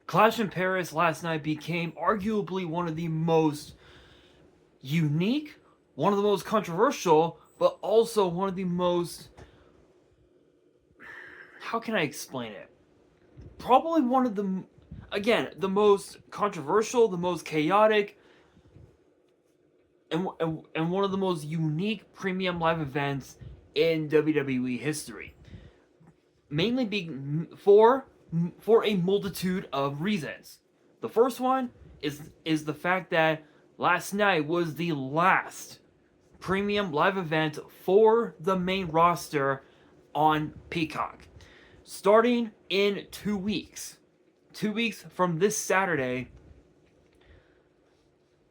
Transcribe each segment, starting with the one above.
Clash in Paris last night became arguably one of the most unique, one of the most controversial, but also one of the most, how can I explain it? Probably one of the, again, the most controversial, the most chaotic, and one of the most unique premium live events in WWE history. Mainly being for a multitude of reasons. The first one is the fact that last night was the last premium live event for the main roster on Peacock. Starting in 2 weeks. 2 weeks from this Saturday,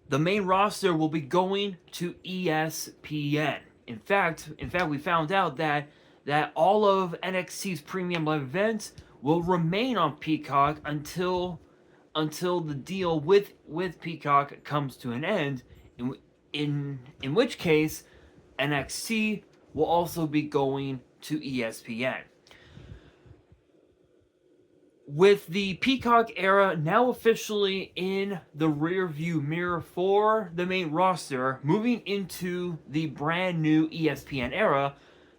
the main roster will be going to ESPN. In fact, we found out that all of NXT's premium live events will remain on Peacock until the deal with Peacock comes to an end. In which case, NXT will also be going to ESPN. With the Peacock era now officially in the rearview mirror for the main roster, moving into the brand new ESPN era,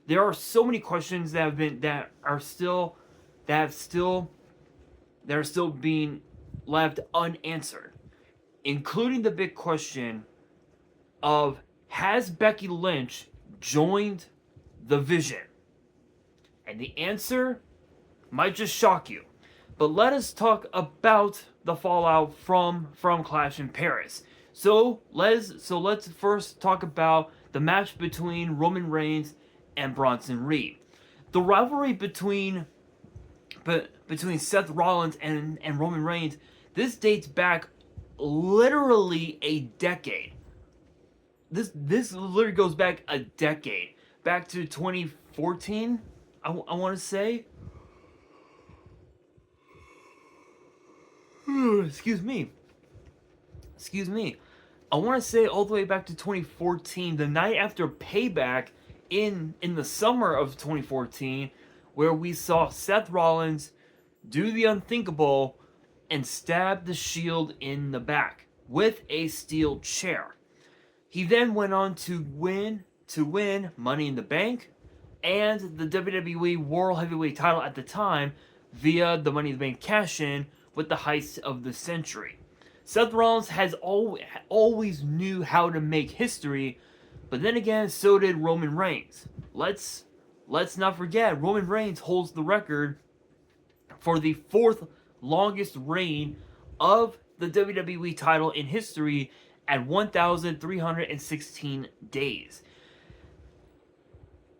there are so many questions that are still being left unanswered, including the big question of, has Becky Lynch joined the Vision? And the answer might just shock you. But let us talk about the fallout from Clash in Paris. So let's first talk about the match between Roman Reigns and Bronson Reed. The rivalry between Seth Rollins and Roman Reigns, this dates back literally a decade. This literally goes back a decade, back to 2014. I want to say. Excuse me. I want to say all the way back to 2014, the night after Payback in the summer of 2014, where we saw Seth Rollins do the unthinkable and stab the Shield in the back with a steel chair. He then went on to win Money in the Bank and the WWE World Heavyweight title at the time via the Money in the Bank cash-in with the heist of the century. Seth Rollins has always knew how to make history, but then again, so did Roman Reigns. Let's not forget, Roman Reigns holds the record for the fourth longest reign of the WWE title in history at 1,316 days.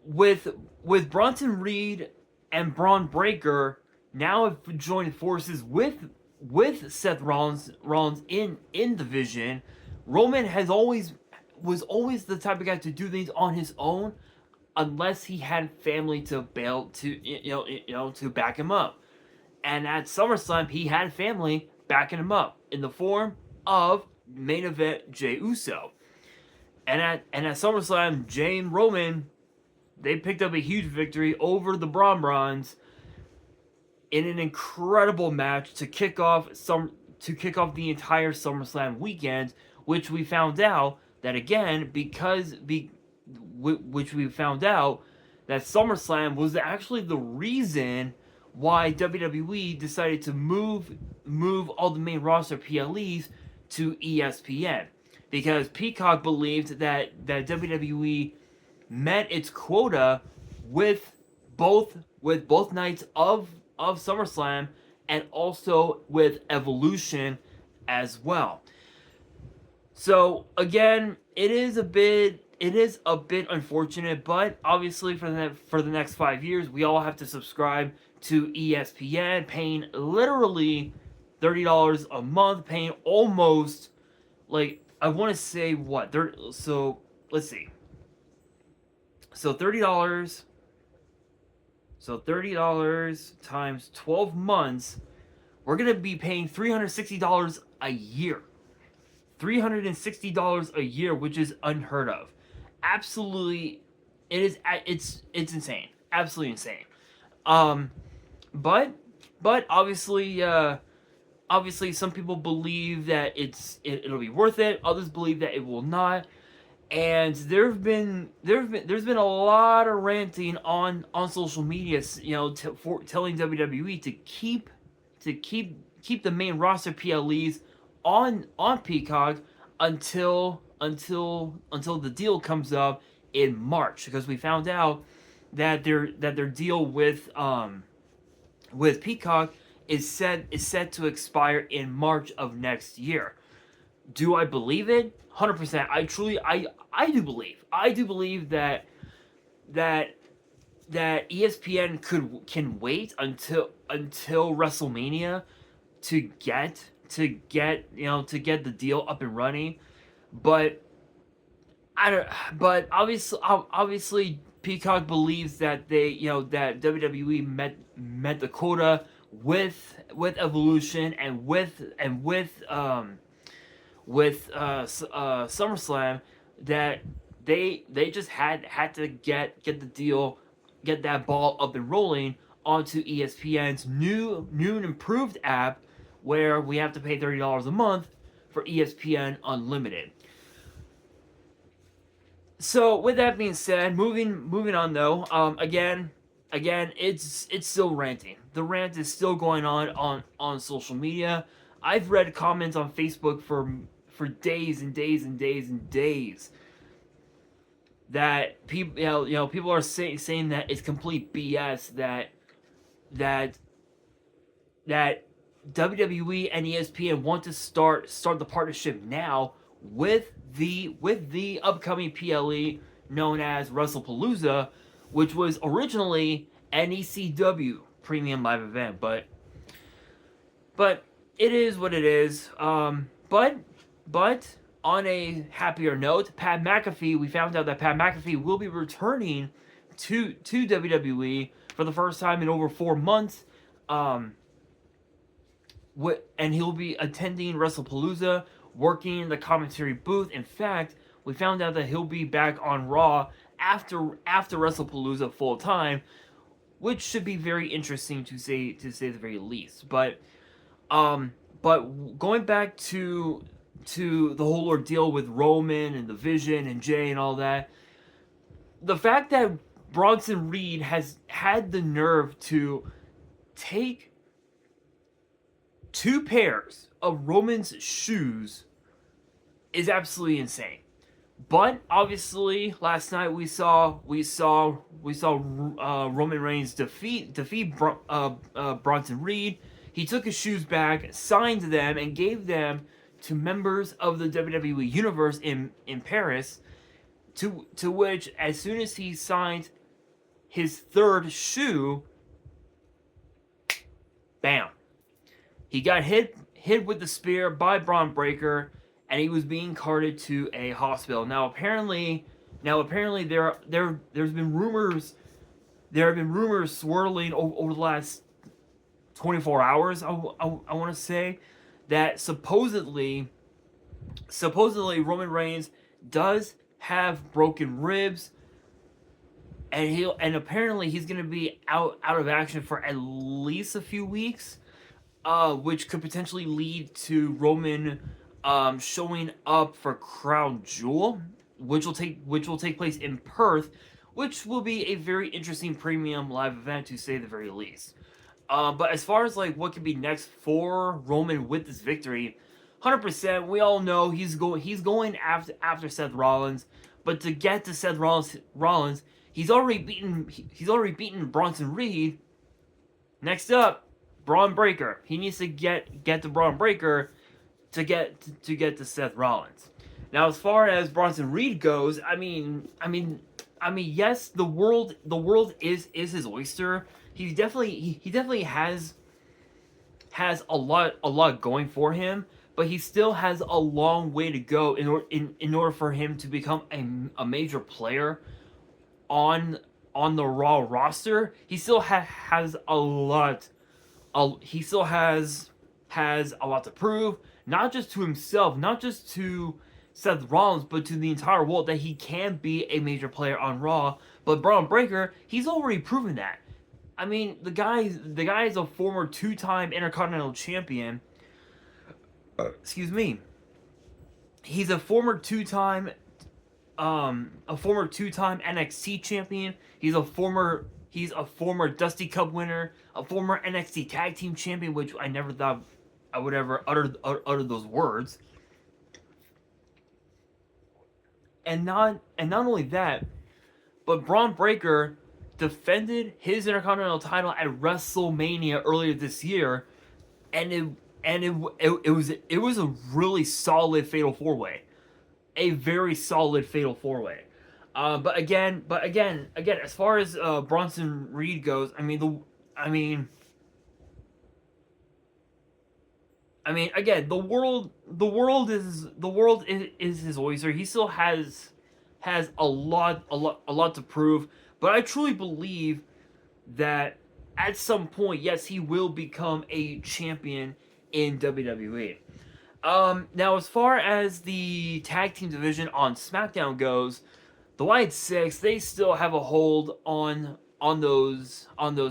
With Bronson Reed and Braun Breaker now have joined forces with Seth Rollins in the Vision. Roman was always the type of guy to do things on his own, unless he had family to to back him up. And at SummerSlam, he had family backing him up in the form of main event Jey Uso. And at SummerSlam, Jey and Roman, they picked up a huge victory over the Bron-Brons in an incredible match to kick off the entire SummerSlam weekend, which we found out that again which we found out that SummerSlam was actually the reason why WWE decided to move all the main roster PLEs to ESPN, because Peacock believed that WWE met its quota with both nights of SummerSlam and also with Evolution as well. So again, it is a bit unfortunate, but obviously for the next 5 years, we all have to subscribe to ESPN, paying literally $30 a month, paying almost, like, I want to say what, so let's see. So $30 times 12 months, we're going to be paying $360 a year. $360 a year, which is unheard of. Absolutely, it's insane. Absolutely insane. But obviously, Obviously, some people believe that it'll be worth it. Others believe that it will not. And there's been a lot of ranting on social media, for telling WWE to keep the main roster PLEs on Peacock until the deal comes up in March, because we found out that their deal with Peacock is set to expire in March of next year. Do I believe it? 100%. I do believe. I do believe that that ESPN can wait until WrestleMania to get the deal up and running. But I don't. But obviously Peacock believes that that WWE met the quota with Evolution and with SummerSlam, that they just had to get the deal, get that ball up and rolling onto ESPN's new and improved app, where we have to pay $30 a month for ESPN Unlimited. So with that being said, moving on though, again, it's still ranting. The rant is still going on social media. I've read comments on Facebook for days and days and days and days that people people are saying that it's complete BS that that WWE and ESPN want to start the partnership now with the upcoming PLE known as WrestlePalooza, which was originally an ECW premium live event, but it is what it is. But on a happier note, Pat McAfee, we found out that Pat McAfee will be returning to WWE for the first time in over 4 months. And he'll be attending WrestlePalooza, working in the commentary booth. In fact, we found out that he'll be back on Raw after WrestlePalooza full time, which should be very interesting to say the very least. But going back to the whole ordeal with Roman and the Vision and Jay and all that, the fact that Bronson Reed has had the nerve to take 2 pairs of Roman's shoes is absolutely insane. But obviously, last night we saw Roman Reigns defeat Bronson Reed. He took his shoes back, signed them, and gave them to members of the WWE Universe in Paris. To which, as soon as he signed his 3rd shoe, bam, he got hit with the spear by Braun Breaker, and he was being carted to a hospital. Now apparently there's been rumors swirling over the last 24 hours. I want to say that supposedly Roman Reigns does have broken ribs, and apparently he's going to be out of action for at least a few weeks. Which could potentially lead to Roman showing up for Crown Jewel, which will take place in Perth, which will be a very interesting premium live event to say the very least. But as far as like what could be next for Roman with this victory, 100%, we all know he's going after Seth Rollins, but to get to Seth Rollins, he's already beaten Bronson Reed. Next up, Braun Breaker. He needs to get to Braun Breaker to get to Seth Rollins. Now, as far as Bronson Reed goes, I mean, yes, the world is his oyster. He definitely has a lot going for him, but he still has a long way to go in order for him to become a major player on the Raw roster. He still has a lot. He still has a lot to prove, not just to himself, not just to Seth Rollins, but to the entire world, that he can be a major player on Raw. But Braun Breaker, he's already proven that. I mean, the guy is a former 2-time Intercontinental Champion, excuse me, he's a former two-time NXT champion. He's a former Dusty Cup winner, a former NXT Tag Team champion, which I never thought I would ever utter those words. And not only that, but Braun Breaker defended his Intercontinental title at WrestleMania earlier this year, and it was a really solid Fatal 4-Way, a very solid Fatal 4-Way. But again, as far as Bronson Reed goes, again, the world is his oyster. He still has a lot to prove, but I truly believe that at some point, yes, he will become a champion in WWE. Now, as far as the tag team division on SmackDown goes, the Wyatt Six, they still have a hold on those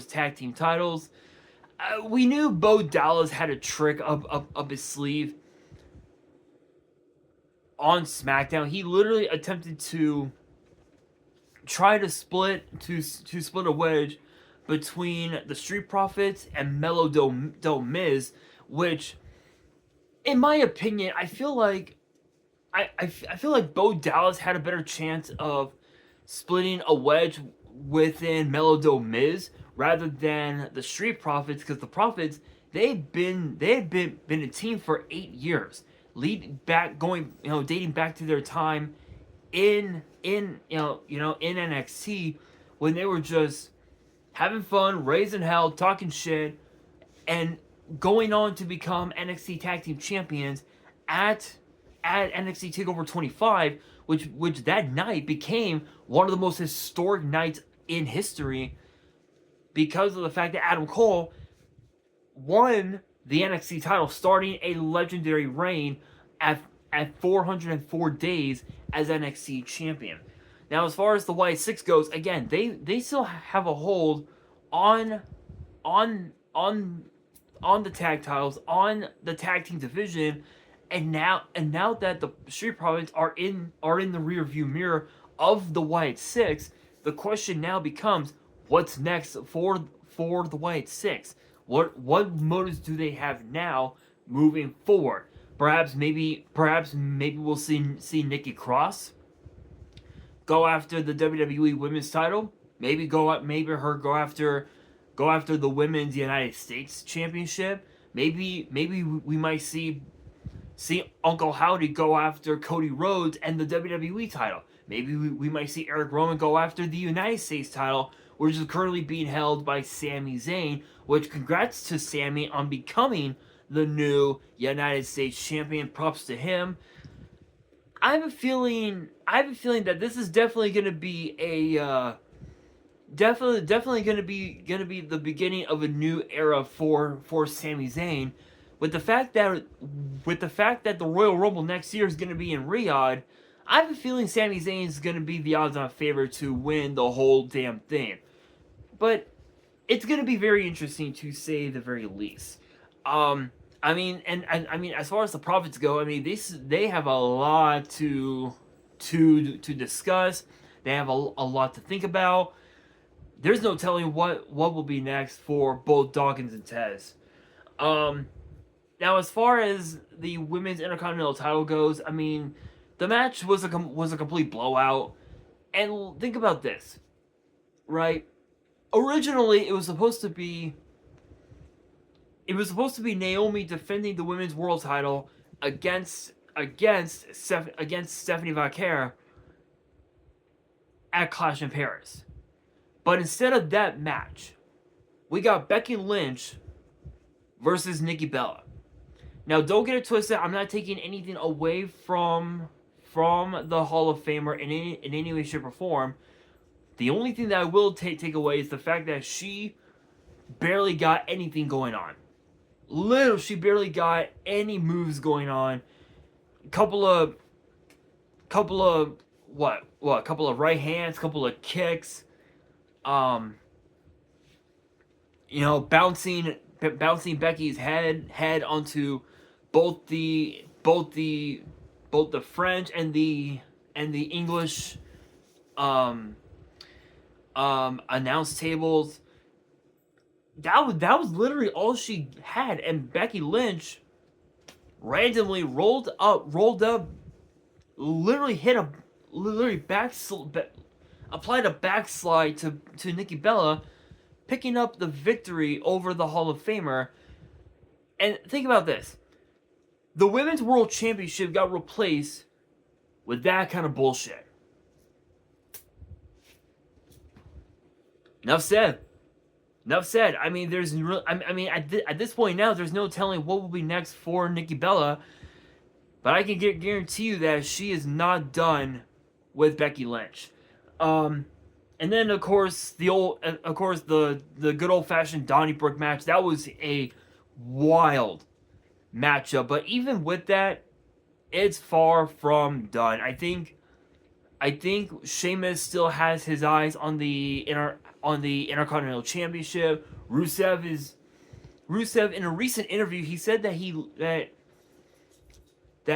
tag team titles. We knew Bo Dallas had a trick up his sleeve on SmackDown. He literally attempted to try to split a wedge between the Street Profits and Melo Del Miz, which, in my opinion, I feel like Bo Dallas had a better chance of splitting a wedge within Melo Del Miz rather than the Street Profits, because the Profits, they've been a team for 8 years, dating back to their time in NXT, when they were just having fun, raising hell, talking shit, and going on to become NXT Tag Team Champions at NXT TakeOver 25, which that night became one of the most historic nights in history because of the fact that Adam Cole won the NXT title, starting a legendary reign at 404 days as NXT champion. Now, as far as the Wyatt Six goes, again, they still have a hold on the tag titles, on the tag team division, and now that the Street Profits are in the rear view mirror of the Wyatt Six, the question now becomes, what's next for the Wyatt Six? What motives do they have now moving forward? Perhaps maybe we'll see Nikki Cross go after the WWE Women's title. Maybe go after the Women's United States Championship. Maybe we might see Uncle Howdy go after Cody Rhodes and the WWE title. Maybe we might see Eric Rowan go after the United States title, which is currently being held by Sami Zayn, which, congrats to Sami on becoming the new United States champion. Props to him. I have a feeling that this is definitely going to be definitely going to be the beginning of a new era for Sami Zayn, with the fact that the Royal Rumble next year is going to be in Riyadh. I have a feeling Sami Zayn is going to be the odds-on favorite to win the whole damn thing. But it's going to be very interesting, to say the very least. As far as the Profits go, they have a lot to discuss. They have a lot to think about. There's no telling what will be next for both Dawkins and Tez. Now, as far as the Women's Intercontinental title goes, the match was a complete blowout. And think about this, right? Originally, it was supposed to be Naomi defending the Women's World Title against Stephanie Vaquer at Clash in Paris. But instead of that match, we got Becky Lynch versus Nikki Bella. Now, don't get it twisted. I'm not taking anything away from the Hall of Famer in any way, shape, or form. The only thing that I will take away is the fact that she barely got anything going on. Literally, she barely got any moves going on. Couple of right hands, couple of kicks. Bouncing Becky's head onto both the French and the English um announce tables. That was literally all she had, and Becky Lynch randomly rolled up, literally applied a backslide to Nikki Bella, picking up the victory over the Hall of Famer. And think about this: the Women's World Championship got replaced with that kind of bullshit. Enough said. Enough said. I mean, at this point now, there's no telling what will be next for Nikki Bella, but I can guarantee you that she is not done with Becky Lynch. And then of course the good old fashioned Donnybrook match. That was a wild matchup, but even with that, it's far from done. I think Sheamus still has his eyes on the Intercontinental Championship. Rusev in a recent interview, he said that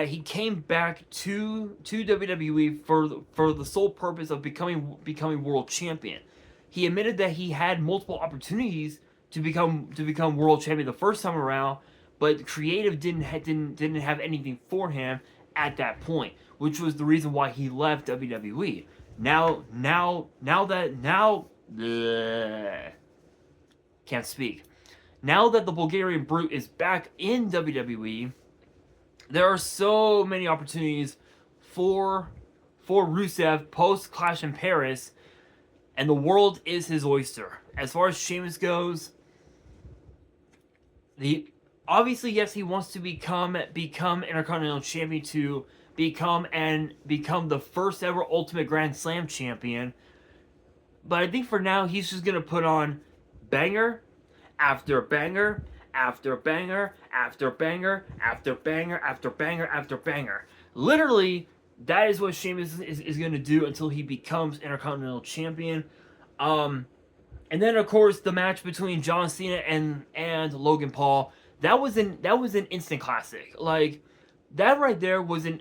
he came back to WWE for the sole purpose of becoming world champion. He admitted that he had multiple opportunities to become world champion the first time around, but creative didn't have anything for him at that point, which was the reason why he left WWE. Can't speak. Now that the Bulgarian Brute is back in WWE, there are so many opportunities for Rusev post Clash in Paris, and the world is his oyster. As far as Sheamus goes, obviously yes, he wants to become Intercontinental Champion, to become the first ever Ultimate Grand Slam champion. But I think for now he's just gonna put on banger after banger after banger after banger after banger after banger after banger. Literally, that is what Sheamus is going to do until he becomes Intercontinental Champion. And then of course the match between John Cena and Logan Paul. That was an instant classic. Like, that right there was a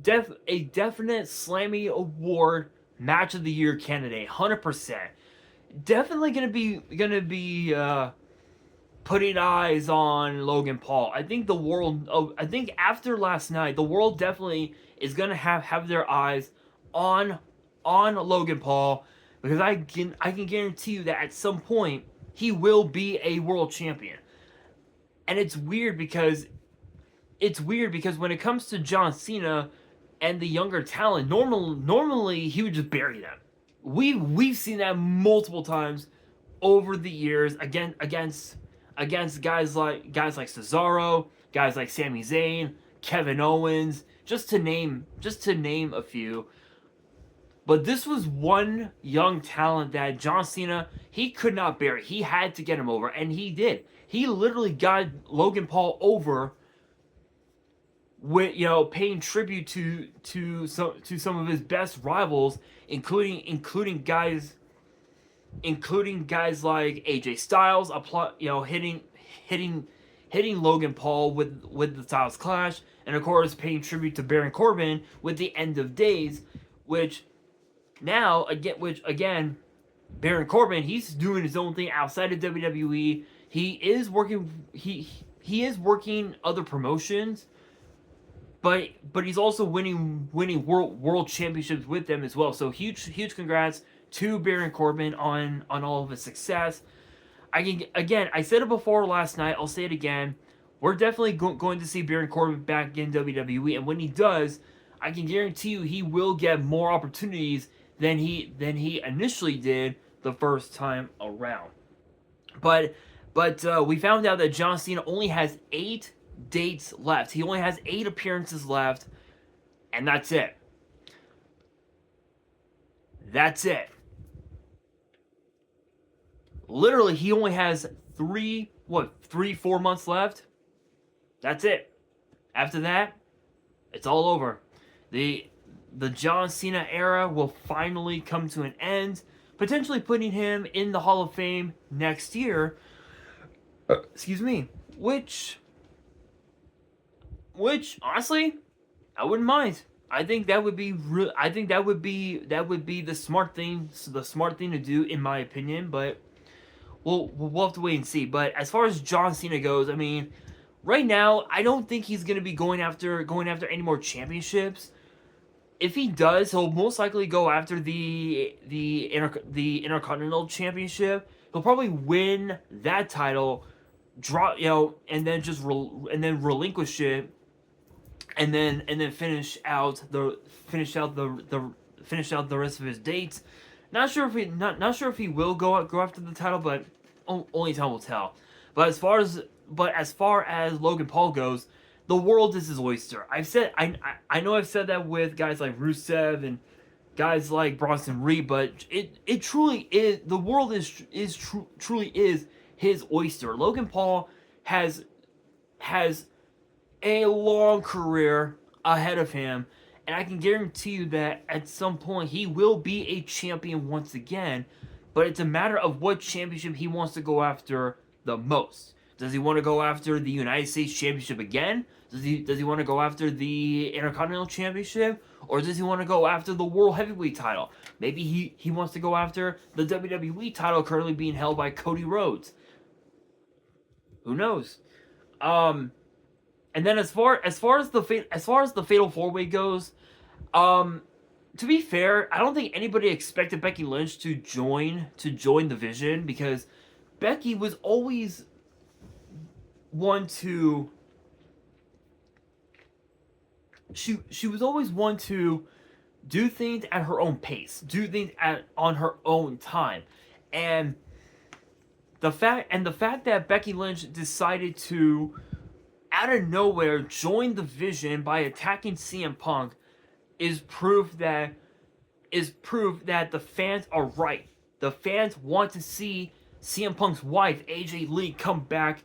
definite Slammy Award Match of the Year candidate, 100%. Definitely gonna be putting eyes on Logan Paul. I think the world. I think after last night, the world definitely is gonna have their eyes on Logan Paul, because I can guarantee you that at some point he will be a world champion. And it's weird because when it comes to John Cena and the younger talent, normally he would just bury them. We've seen that multiple times over the years, against guys like Cesaro, guys like Sami Zayn, Kevin Owens, just to name a few. But this was one young talent that John Cena, he could not bury. He had to get him over, and he did. He literally got Logan Paul over with, paying tribute to some of his best rivals, including guys like AJ Styles, hitting Logan Paul with the Styles Clash, and of course paying tribute to Baron Corbin with the End of Days, which again, Baron Corbin, he's doing his own thing outside of WWE. He is working other promotions, but he's also winning world championships with them as well. So huge congrats to Baron Corbin on all of his success. I said it before last night, I'll say it again. We're definitely going to see Baron Corbin back in WWE, and when he does, I can guarantee you he will get more opportunities than he initially did the first time around. But we found out that John Cena only has 8 dates left. He only has 8 appearances left, and that's it. That's it. Literally, he only has 4 months left. That's it. After that, it's all over. The John Cena era will finally come to an end, potentially putting him in the Hall of Fame next year. Excuse me. which honestly, I wouldn't mind. I think that would be I think that would be the smart thing to do in my opinion. But we'll have to wait and see. But as far as John Cena goes, I mean, right now I don't think he's gonna be going after any more championships. If he does, he'll most likely go after the Intercontinental Championship. He'll probably win that title, draw and then relinquish it, and then finish out the rest of his dates. Not sure if he will go after the title, but only time will tell. But as far as Logan Paul goes, the world is his oyster. I know I've said that with guys like Rusev and guys like Bronson Reed, but it truly is, the world truly is his oyster. Logan Paul has a long career ahead of him, and I can guarantee you that at some point he will be a champion once again, but it's a matter of what championship he wants to go after the most. Does he want to go after the United States Championship again? Does he want to go after the Intercontinental Championship? Or does he want to go after the World Heavyweight title? Maybe he wants to go after the WWE title currently being held by Cody Rhodes. Who knows? And then as far as the Fatal 4-Way goes, to be fair, I don't think anybody expected Becky Lynch to join the Vision, because Becky was always one to she was always one to do things at her own pace, do things on her own time, and the fact that Becky Lynch decided to out of nowhere join the Vision by attacking CM Punk is proof that the fans are right. The fans want to see CM Punk's wife AJ Lee come back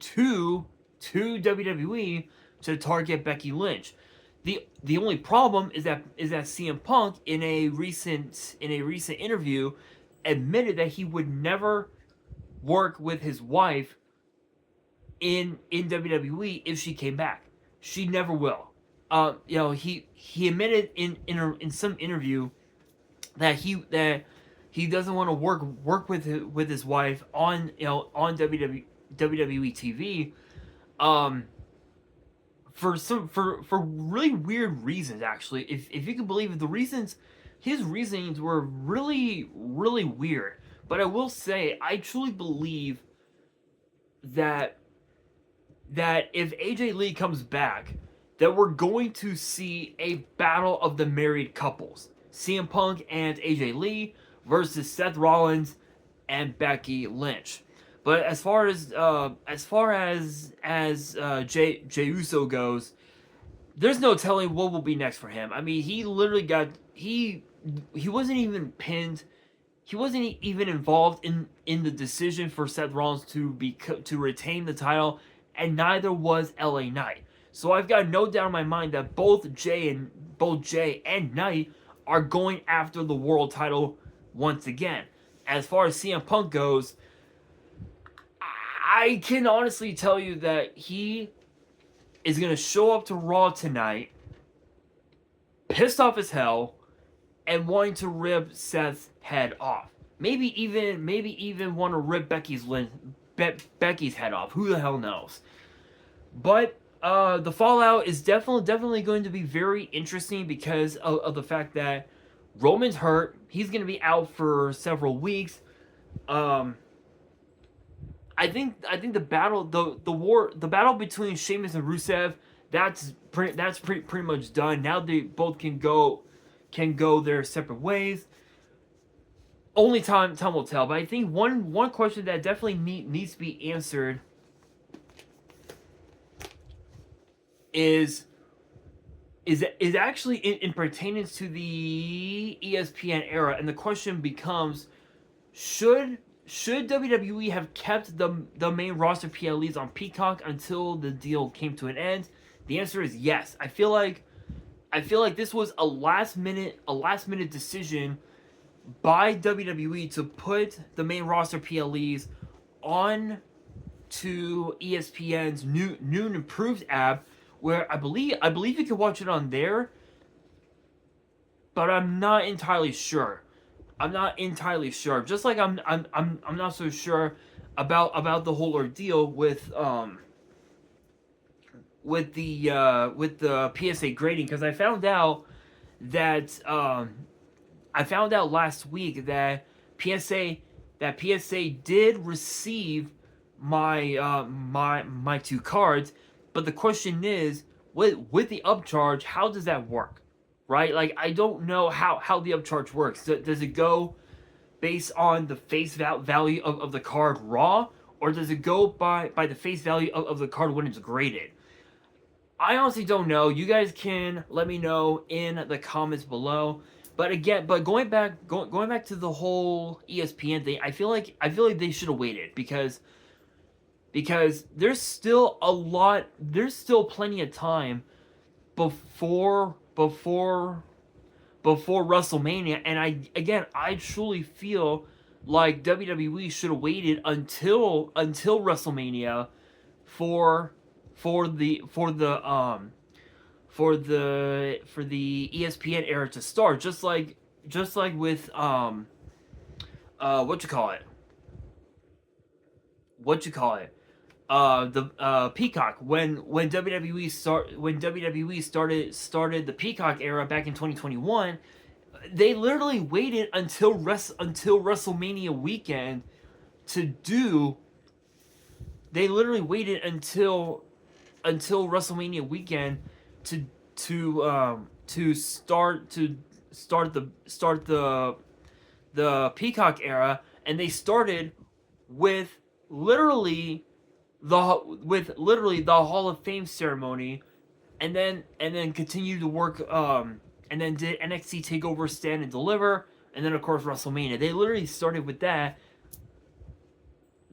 to WWE to target Becky Lynch. The only problem is that CM Punk in a recent interview admitted that he would never work with his wife in WWE if she came back. She never will. He admitted in some interview that he doesn't want to work with his wife on WWE TV, for really weird reasons. Actually, if you can believe it, his reasons were really weird. But I will say, I truly believe that if AJ Lee comes back, that we're going to see a battle of the married couples. CM Punk and AJ Lee versus Seth Rollins and Becky Lynch. But as far as Jey Uso goes, there's no telling what will be next for him. I mean, he literally he wasn't even pinned. He wasn't even involved in the decision for Seth Rollins to retain the title, and neither was LA Knight. So I've got no doubt in my mind that both Jay and Knight are going after the world title once again. As far as CM Punk goes, I can honestly tell you that he is going to show up to Raw tonight, pissed off as hell, and wanting to rip Seth's head off. Maybe even want to rip Becky's head off. Who the hell knows? But the fallout is definitely going to be very interesting because of the fact that Roman's hurt. He's going to be out for several weeks. I think the battle between Sheamus and Rusev, that's pretty much done. Now they both can go their separate ways. Only time will tell. But I think one question that definitely needs to be answered is actually in pertainance to the ESPN era, and the question becomes: should WWE have kept the main roster PLEs on Peacock until the deal came to an end? The answer is yes. I feel like this was a last minute decision by WWE to put the main roster PLEs on to ESPN's new and improved app, where I believe you can watch it on there, but I'm not entirely sure. I'm not entirely sure. Just like I'm not so sure about the whole ordeal with the PSA grading, because I found out that last week that PSA did receive my my two cards, but the question is, with the upcharge, how does that work? Right? Like, I don't know how the upcharge works. Does it go based on the face value of the card raw, or does it go by the face value of the card when it's graded? I honestly don't know. You guys can let me know in the comments below. But again, going back to the whole ESPN thing, I feel like they should have waited, because there's still plenty of time before WrestleMania, and I truly feel like WWE should have waited until WrestleMania for the ESPN era to start, just like with the Peacock, when WWE started the Peacock era back in 2021. They literally waited until WrestleMania weekend to do. They literally waited until WrestleMania weekend to start the Peacock era, and they started with literally the Hall of Fame ceremony, and then continued to work, and then did NXT TakeOver Stand and Deliver, and then of course WrestleMania. They literally started with that.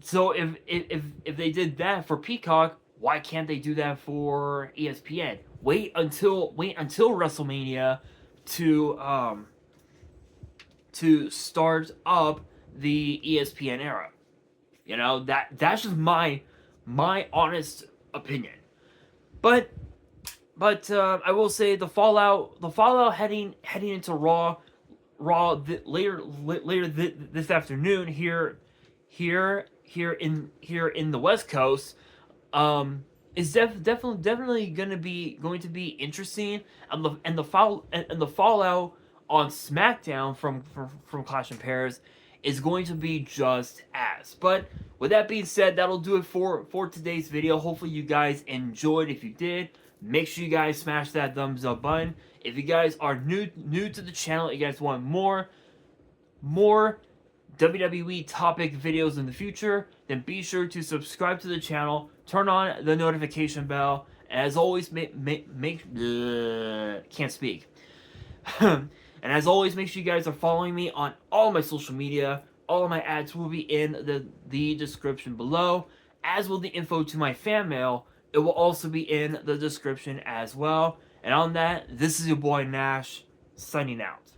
So if they did that for Peacock, why can't they do that for ESPN? Wait until WrestleMania to start up the ESPN era. You know, that's just my honest opinion. But I will say the fallout heading into Raw later this afternoon here in the West Coast, is definitely going to be interesting, and the fallout on SmackDown from Clash in Paris is going to be just as. But with that being said, that'll do it for today's video. Hopefully you guys enjoyed. If you did, make sure you guys smash that thumbs up button. If you guys are new to the channel, you guys want more WWE topic videos in the future, then be sure to subscribe to the channel, turn on the notification bell, and as always, can't speak. And as always, make sure you guys are following me on all my social media. All of my ads will be in the description below, as will the info to my fan mail. It will also be in the description as well. And on that, this is your boy Nash, signing out.